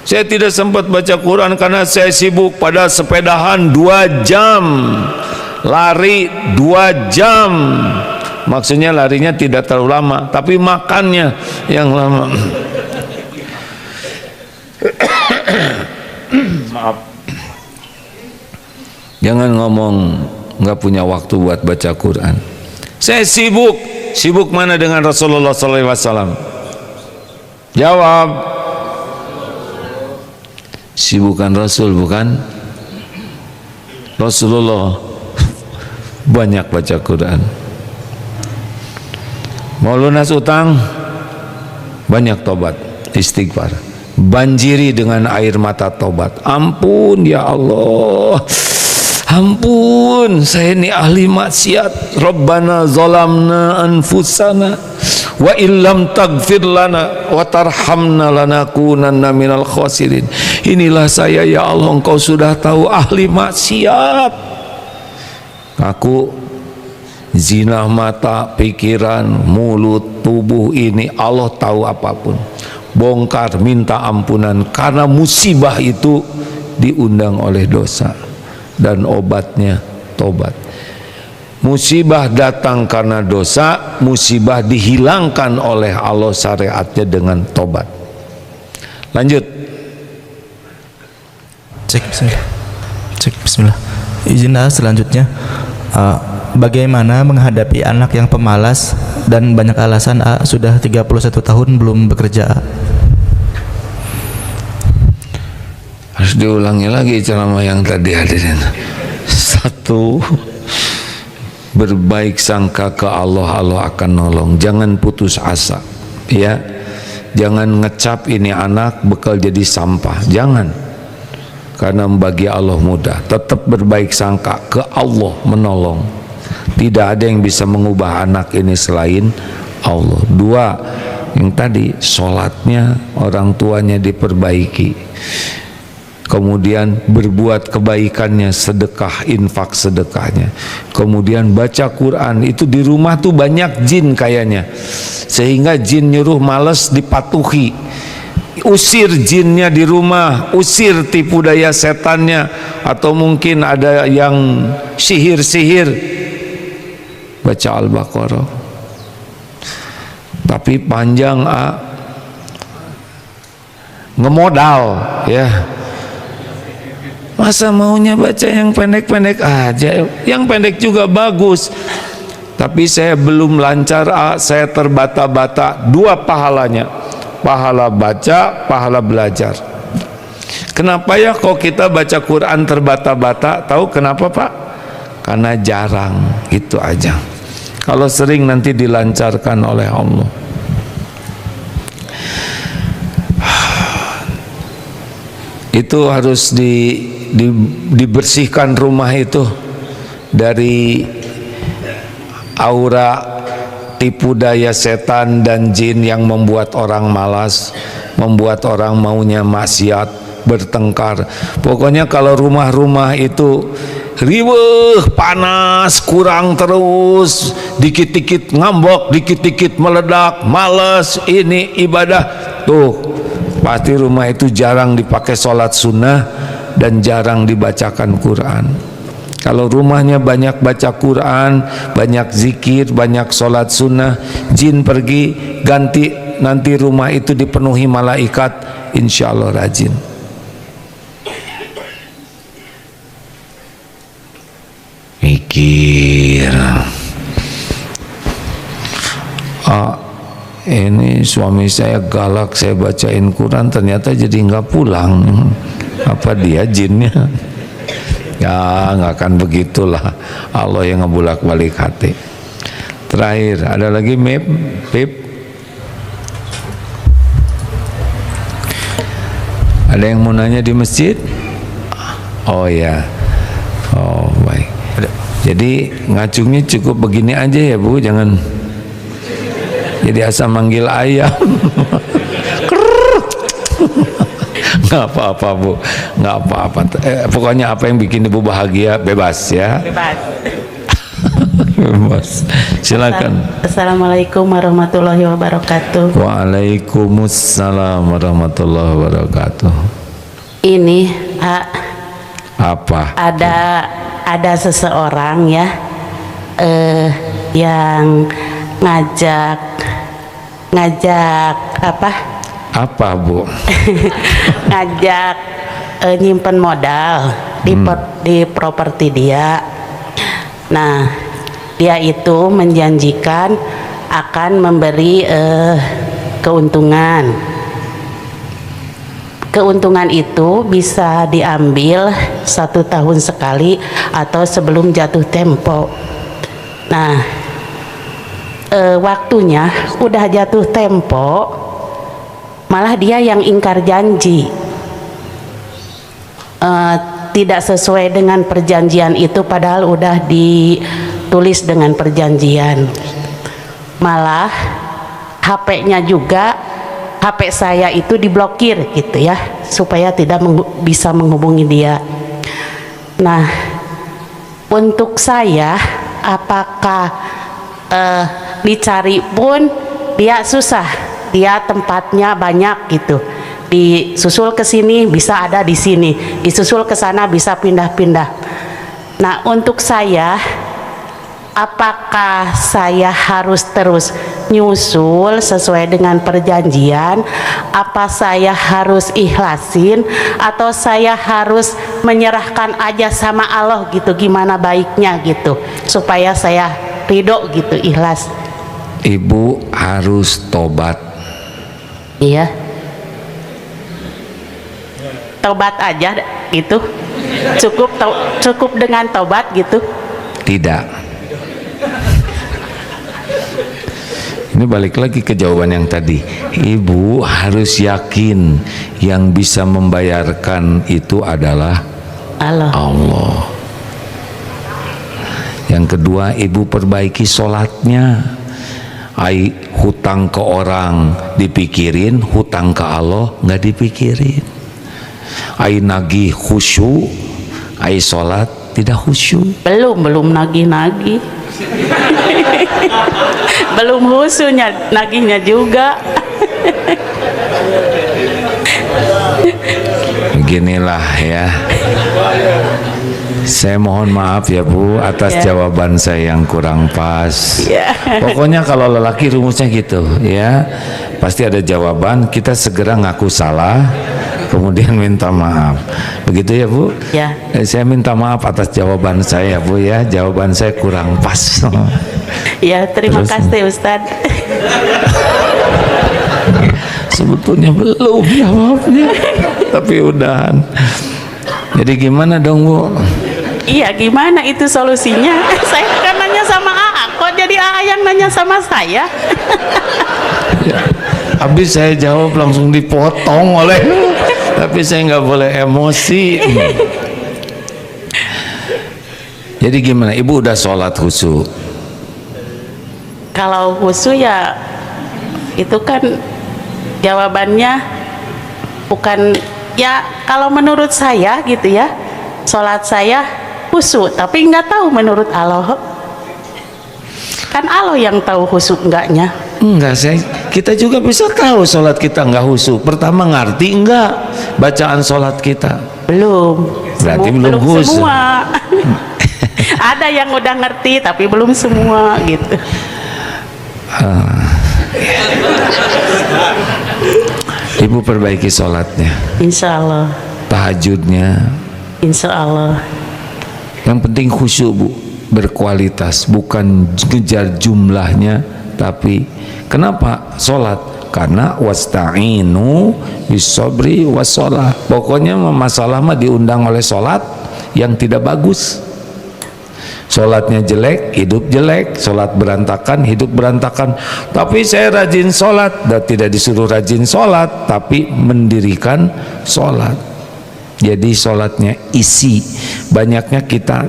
Saya tidak sempat baca Quran karena saya sibuk pada sepedahan 2 jam, lari 2 jam. Maksudnya larinya tidak terlalu lama, tapi makannya yang lama. Maaf. Jangan ngomong nggak punya waktu buat baca Quran. Saya sibuk. Sibuk mana dengan Rasulullah SAW? Jawab. Sibukan Rasul, bukan Rasulullah. Banyak baca Quran. Mau lunas utang, banyak tobat, istighfar, banjiri dengan air mata tobat. Ampun ya Allah, ampun, saya ini ahli maksiat. Rabbana zalamna anfusana wa illam taghfir lana wa tarhamna lanakunanna minal khasirin. Inilah saya ya Allah, Engkau sudah tahu ahli maksiat. Aku zina mata, pikiran, mulut, tubuh ini, Allah tahu apapun. Bongkar, minta ampunan, karena musibah itu diundang oleh dosa, dan obatnya tobat. Musibah datang karena dosa, musibah dihilangkan oleh Allah syariatnya dengan tobat. Lanjut. Cek bismillah. Cek bismillah. Izin selanjutnya, bagaimana menghadapi anak yang pemalas dan banyak alasan? Sudah 31 tahun belum bekerja. Harus diulangi lagi ceramah yang tadi hadirin. 1, berbaik sangka ke Allah, Allah akan nolong. Jangan putus asa, ya. Jangan ngecap ini anak bekal jadi sampah, jangan, karena bagi Allah mudah. Tetap berbaik sangka ke Allah, menolong. Tidak ada yang bisa mengubah anak ini selain Allah. 2, yang tadi, sholatnya orang tuanya diperbaiki, kemudian berbuat kebaikannya, sedekah, infak sedekahnya, kemudian baca Quran. Itu di rumah tuh banyak jin kayaknya, sehingga jin nyuruh males dipatuhi. Usir jinnya di rumah, usir tipu daya setannya, atau mungkin ada yang sihir-sihir, baca Al-Baqarah. Tapi panjang, ngemodal ya. Masa maunya baca yang pendek-pendek aja? Yang pendek juga bagus, tapi saya belum lancar, saya terbata-bata. 2 pahalanya, pahala baca, pahala belajar. Kenapa ya kok kita baca Quran terbata-bata? Tahu kenapa Pak? Karena jarang, itu aja. Kalau sering nanti dilancarkan oleh Allah. Itu harus dibersihkan rumah itu dari aura tipu daya setan dan jin yang membuat orang malas, membuat orang maunya maksiat, bertengkar. Pokoknya kalau rumah-rumah itu riweuh, panas, kurang terus, dikit-dikit ngambek, dikit-dikit meledak, malas, ini ibadah, tuh pasti rumah itu jarang dipakai sholat sunnah dan jarang dibacakan Quran. Kalau rumahnya banyak baca Quran, banyak zikir, banyak sholat sunnah, jin pergi, ganti, nanti rumah itu dipenuhi malaikat, insya Allah rajin. Mikir, ini suami saya galak, saya bacain Quran ternyata jadi nggak pulang. Apa dia jinnya? Ya nggak akan begitulah, Allah yang ngebulak-balik hati. Terakhir ada lagi Pip. Ada yang mau nanya di masjid? Oh ya, oh baik. Jadi ngacungnya cukup begini aja ya Bu, jangan jadi asal manggil ayam. Nggak apa-apa Bu, nggak apa-apa. Pokoknya apa yang bikin Ibu bahagia bebas ya. Bebas. Bebas. Silakan. Assalamualaikum warahmatullahi wabarakatuh. Waalaikumsalam warahmatullahi wabarakatuh. Ini Apa? ada seseorang ya yang ngajak apa? Apa Bu? Ngajak nyimpen modal di properti dia. Nah, dia itu menjanjikan akan memberi keuntungan. Keuntungan itu bisa diambil 1 tahun sekali atau sebelum jatuh tempo. Nah, waktunya udah jatuh tempo, malah dia yang ingkar janji. Tidak sesuai dengan perjanjian itu, padahal udah ditulis dengan perjanjian. Malah HP-nya juga, HP saya itu diblokir gitu ya, supaya tidak bisa menghubungi dia. Nah, untuk saya, apakah dicari pun dia susah, dia tempatnya banyak gitu, disusul ke sini bisa ada di sini, disusul ke sana bisa pindah-pindah. Nah, untuk saya, apakah saya harus terus nyusul sesuai dengan perjanjian, apa saya harus ikhlasin, atau saya harus menyerahkan aja sama Allah gitu, gimana baiknya gitu supaya saya ridho gitu, ikhlas. Ibu harus tobat. Iya, tobat aja gitu, cukup dengan tobat gitu. Tidak. Ini balik lagi ke jawaban yang tadi. Ibu harus yakin yang bisa membayarkan itu adalah Allah. Yang kedua, ibu perbaiki sholatnya. Hutang ke orang dipikirin, hutang ke Allah nggak dipikirin. Nagih khusyuk, sholat tidak khusyuk. Belum nagih. Belum khusyuknya, nagihnya juga. Beginilah ya. Saya mohon maaf ya Bu atas jawaban saya yang kurang pas. Pokoknya kalau lelaki rumusnya gitu ya, pasti ada jawaban, kita segera ngaku salah, kemudian minta maaf. Begitu ya Bu? Ya. Saya minta maaf atas jawaban saya Bu ya, jawaban saya kurang pas. Ya, terima kasih Ustadz. Sebetulnya belum jawabnya, tapi udahan. Jadi gimana dong Bu? Iya, gimana itu solusinya? Saya kan nanya sama AA, kok jadi AA yang nanya sama saya? Ya, habis saya jawab langsung dipotong oleh, tapi saya nggak boleh emosi. Jadi gimana? Ibu udah sholat khusyuk? Kalau khusyuk ya, itu kan jawabannya bukan ya, kalau menurut saya gitu ya, sholat saya khusyuk, tapi nggak tahu menurut Allah. Kan Allah yang tahu khusyuk enggaknya. Enggak, kita juga bisa tahu sholat kita nggak khusyuk. Pertama, ngerti enggak bacaan sholat kita? Belum. Berarti belum khusyuk. Semua. Ada yang udah ngerti tapi belum semua gitu. Ibu perbaiki sholatnya, Insya Allah. tahajudnya. Insya Allah. Yang penting khusyuk Bu, berkualitas, bukan ngejar jumlahnya Tapi kenapa sholat? Karena wasta'inu bisobri wassalah. Pokoknya masalah mah diundang oleh sholat yang tidak bagus. Sholatnya jelek, hidup jelek. Sholat berantakan, hidup berantakan. Tapi saya rajin sholat. Dan tidak disuruh rajin sholat, tapi mendirikan sholat. Jadi sholatnya isi. Banyaknya kita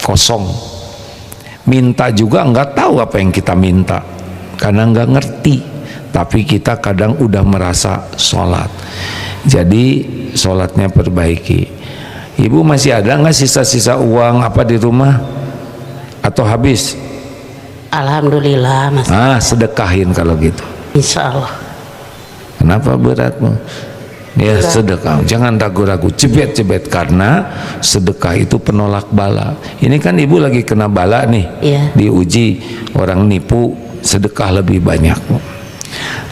kosong. Minta juga nggak tahu apa yang kita minta, karena nggak ngerti. Tapi kita kadang udah merasa sholat. Jadi sholatnya perbaiki. Ibu masih ada nggak sisa-sisa uang apa di rumah? Atau habis? Alhamdulillah Mas. Sedekahin kalau gitu. Insya Allah. Kenapa beratmu? Ya sedekah, jangan ragu-ragu, cebet-cebet, karena sedekah itu penolak bala. Ini kan ibu lagi kena bala nih, diuji orang nipu, sedekah lebih banyak.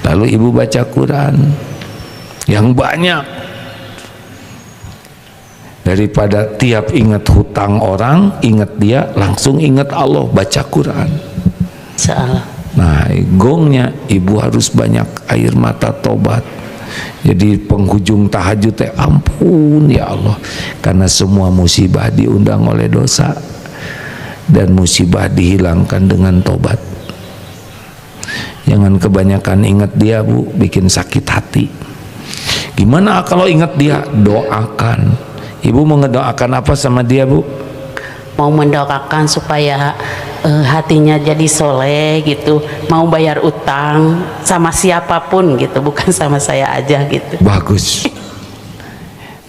Lalu ibu baca Quran yang banyak, daripada tiap ingat hutang orang, ingat dia, langsung ingat Allah, baca Quran. Insya Allah. Nah, gongnya ibu harus banyak air mata tobat. Jadi penghujung tahajud ampun ya Allah, karena semua musibah diundang oleh dosa, dan musibah dihilangkan dengan tobat. Jangan kebanyakan ingat dia Bu, bikin sakit hati. Gimana kalau ingat dia? Doakan. Ibu mau ngedoakan apa sama dia Bu? Mau mendoakan supaya hatinya jadi soleh gitu, mau bayar utang sama siapapun gitu, bukan sama saya aja gitu. Bagus.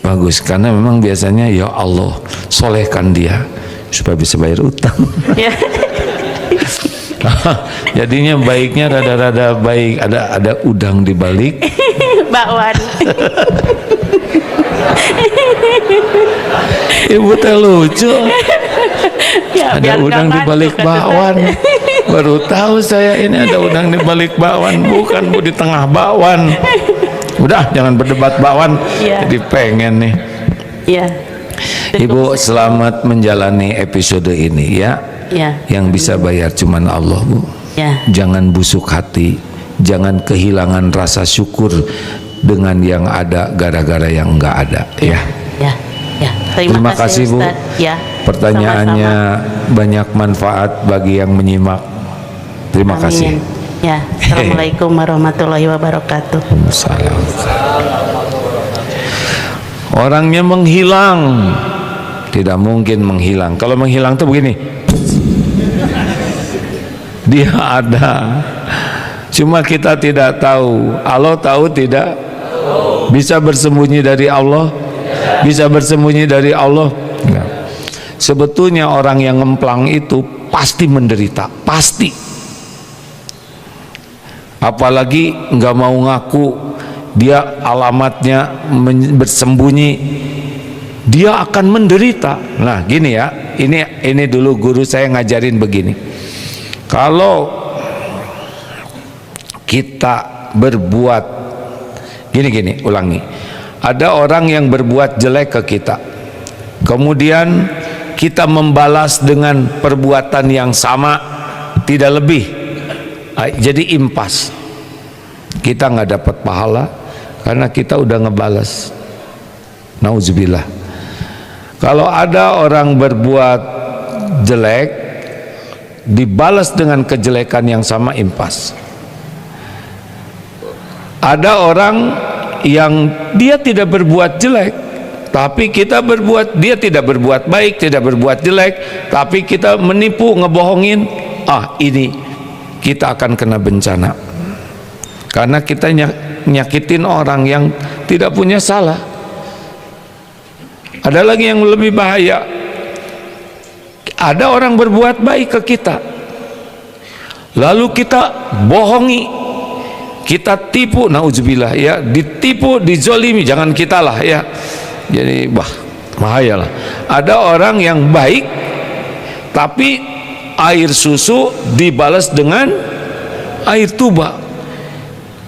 Bagus, karena memang biasanya ya Allah solehkan dia supaya bisa bayar utang. Jadinya baiknya rada-rada baik, ada udang di balik bakwan. Ibu teh lucu. Ya, ada udang di balik bakwan. Baru tahu saya ini ada udang di balik bakwan, bukan Bu di tengah bakwan. Udah jangan berdebat bakwan. Jadi pengen nih. Ibu selamat menjalani episode ini ya. Yang bisa bayar cuman Allah Bu. Jangan busuk hati, jangan kehilangan rasa syukur dengan yang ada gara-gara yang enggak ada. Terima kasih Bu. Pertanyaannya sama-sama. Banyak manfaat bagi yang menyimak. Terima kasih. Assalamualaikum warahmatullahi wabarakatuh. Salam. Orangnya menghilang, tidak mungkin menghilang. Kalau menghilang tuh begini, dia ada, cuma kita tidak tahu. Allah tahu tidak? Bisa bersembunyi dari Allah? Bisa bersembunyi dari Allah? Enggak. Sebetulnya orang yang ngemplang itu pasti menderita, pasti. Apalagi nggak mau ngaku dia alamatnya bersembunyi, dia akan menderita. Nah gini ya, ini dulu guru saya ngajarin begini. Kalau kita berbuat gini, ulangi. Ada orang yang berbuat jelek ke kita, kemudian kita membalas dengan perbuatan yang sama, tidak lebih, jadi impas. Kita nggak dapat pahala karena kita udah ngebalas. Nauzubillah. Kalau ada orang berbuat jelek, dibalas dengan kejelekan yang sama, impas. Ada orang yang dia tidak berbuat jelek, tapi kita berbuat, dia tidak berbuat baik, tidak berbuat jelek, tapi kita menipu, ngebohongin, ini kita akan kena bencana karena kita nyakitin orang yang tidak punya salah. Ada lagi yang lebih bahaya, ada orang berbuat baik ke kita, lalu kita bohongi, kita tipu, nauzubillah ya, ditipu, dizolimi, jangan kita lah ya. Jadi bahaya lah. Ada orang yang baik tapi air susu dibalas dengan air tuba.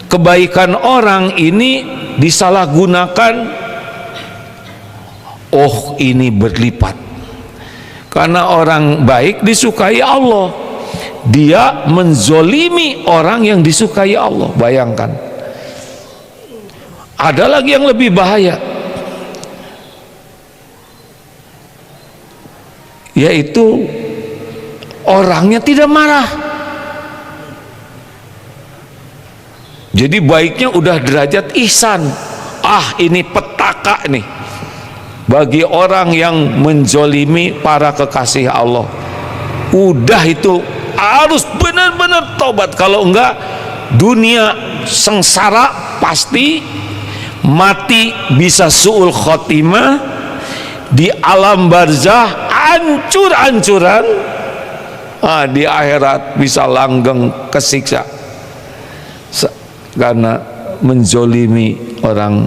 Kebaikan orang ini disalahgunakan, ini berlipat. Karena orang baik disukai Allah, dia menzolimi orang yang disukai Allah. Bayangkan, ada lagi yang lebih bahaya, yaitu orangnya tidak marah. Jadi baiknya udah derajat ihsan. Ini petaka nih bagi orang yang menzolimi para kekasih Allah. Udah itu harus benar-benar tobat, kalau enggak dunia sengsara pasti, mati bisa su'ul khotimah, di alam barzah hancur-hancuran, di akhirat bisa langgeng kesiksa karena menzolimi orang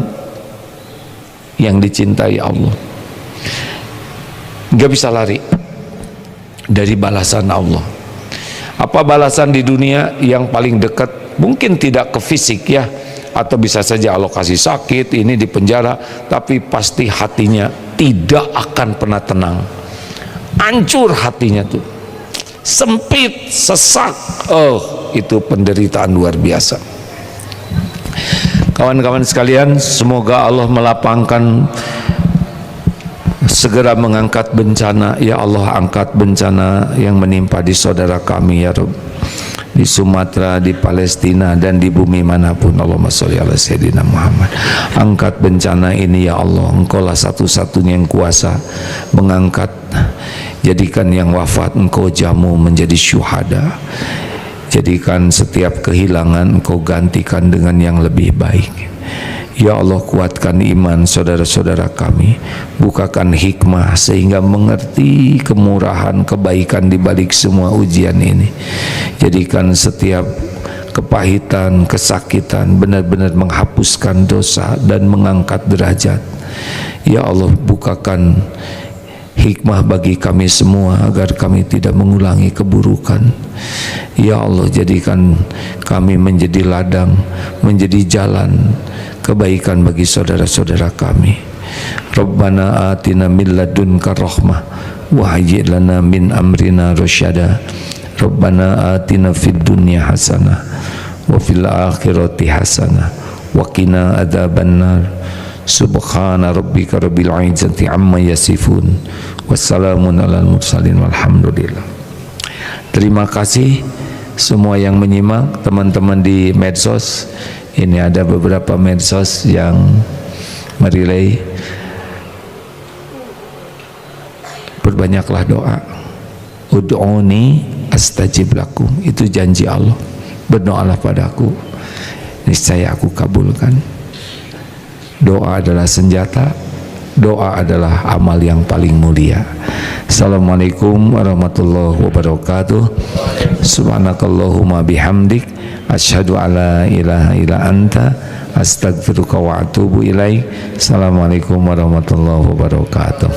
yang dicintai Allah. Gak bisa lari dari balasan Allah. Apa balasan di dunia yang paling dekat? Mungkin tidak ke fisik ya, atau bisa saja Allah kasih sakit, ini di penjara, tapi pasti hatinya tidak akan pernah tenang. Hancur hatinya tuh, sempit, sesak. Itu penderitaan luar biasa. Kawan-kawan sekalian, semoga Allah melapangkan, segera mengangkat bencana. Ya Allah, angkat bencana yang menimpa di saudara kami ya Rabb, di Sumatera, di Palestina, dan di bumi manapun. Allahumma sholli ala sayyidina Muhammad. Angkat bencana ini ya Allah, Engkaulah satu-satunya yang kuasa mengangkat. Jadikan yang wafat Engkau jamu menjadi syuhada. Jadikan setiap kehilangan Engkau gantikan dengan yang lebih baik. Ya Allah, kuatkan iman saudara-saudara kami, bukakan hikmah sehingga mengerti kemurahan, kebaikan di balik semua ujian ini. Jadikan setiap kepahitan, kesakitan benar-benar menghapuskan dosa dan mengangkat derajat. Ya Allah, bukakan hikmah bagi kami semua agar kami tidak mengulangi keburukan. Ya Allah, jadikan kami menjadi ladang, menjadi jalan kebaikan bagi saudara-saudara kami. Rabbana atina min ladunka rahmah wa hayyi' lana min amrina rasyada. Rabbana atina fid dunya hasanah wa fil akhirati hasanah wa qina adzabannar. Subhana rabbika rabbil izzati amma yasifun, wassalamun alal mursalin, walhamdulillah. Terima kasih semua yang menyimak, teman-teman di medsos. Ini ada beberapa medsos yang merelay. Perbanyaklah doa. Ud'uni astajib lakum, itu janji Allah. Berdoalah padaku, niscaya aku kabulkan. Doa adalah senjata, doa adalah amal yang paling mulia. Assalamualaikum warahmatullahi wabarakatuh. Subhanakallahumma bihamdik, asyhadu alla ilaha illa anta, astaghfiruka wa atubu ilaik. Assalamualaikum warahmatullahi wabarakatuh.